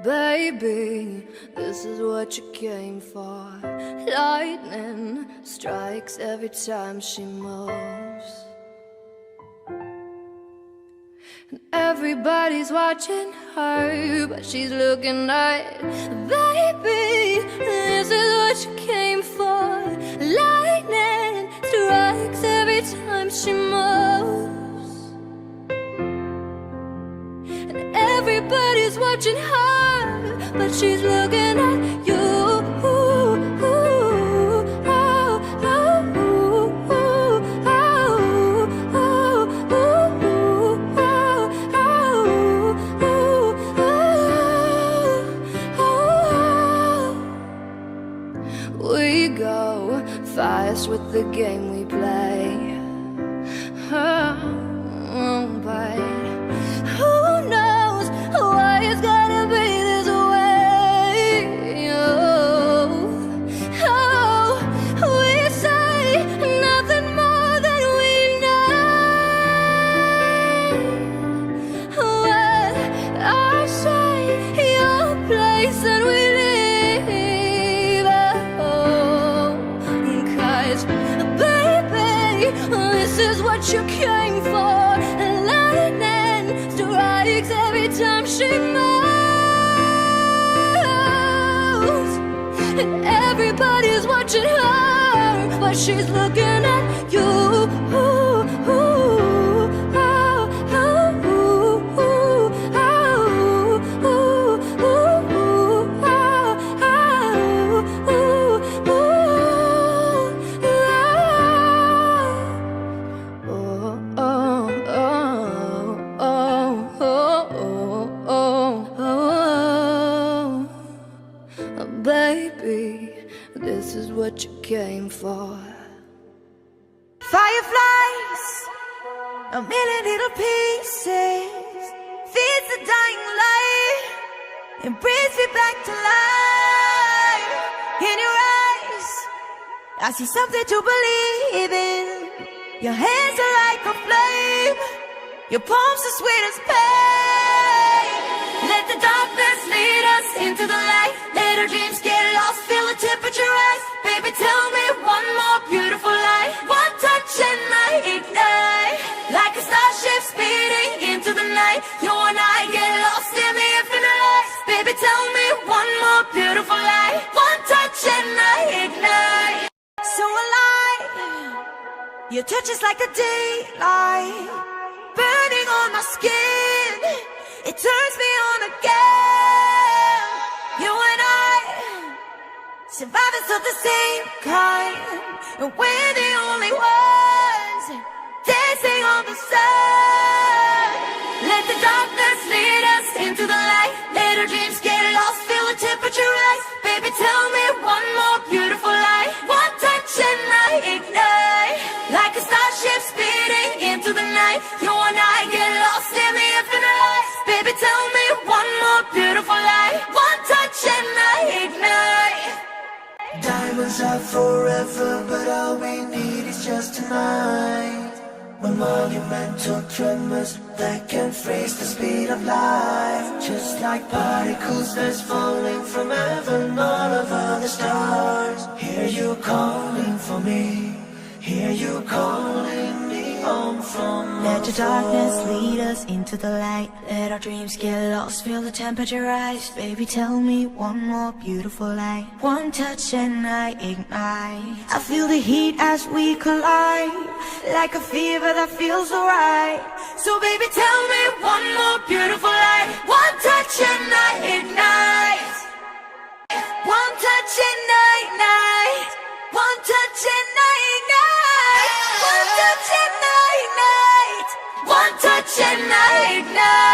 Baby, this is what you came for. Lightning strikes every time she moves. And everybody's watching her, but she's looking right. Baby, this is what you came for. Lightning strikes every time she moves. And everybody's watching her, but she's looking at you. We go fast with the game we play. But who knows why it's gotta be this way? We say nothing more than we know. When I say your place and we leave, cause baby, this is what you came for. Lightning strikes every time she moves. And everybody's watching her, but she's looking at you. Baby, this is what you came for. Fireflies, a million little pieces, feeds the dying light and brings me back to life. In your eyes, I see something to believe in. Your hands are like a flame, your palms are sweet as pain. Let the darkness lead us into the light. Let our dreams get lost, feel the temperature rise. Baby, tell me one more beautiful lie. One touch and I ignite, like a starship speeding into the night. You and I get lost in the infinite light. Baby, tell me one more beautiful lie. One touch and I ignite. So alive, your touch is like the daylight, burning on my skin. It turns me on again. You and I, survivors of the same kind, and we're the only ones dancing on the sun. Let the darkness lead us into the light. Let our dreams get lost, feel the temperature rise. Baby, tell me one more beautiful lie. One touch and I ignite, like a starship speeding into the night. You and I get lost in the infinite light. Baby, tell me one more beautiful lie. One touch and I ignite. Diamonds are forever, but all we need is just tonight. One monumental tremors that can freeze the speed of light. Just like particles that's falling from heaven all over the stars. Hear you calling for me, hear you calling me home from Let the darkness lead us into the light. Let our dreams get lost, feel the temperature rise. Baby, tell me one more beautiful lie. One touch and I ignite. I feel the heat as we collide, like a fever that feels alright. So baby, tell me one more beautiful lie. One touch and I ignite. One touch and I ignite. One touch and I ignite. One touch and I ignite. One touch and I ignite.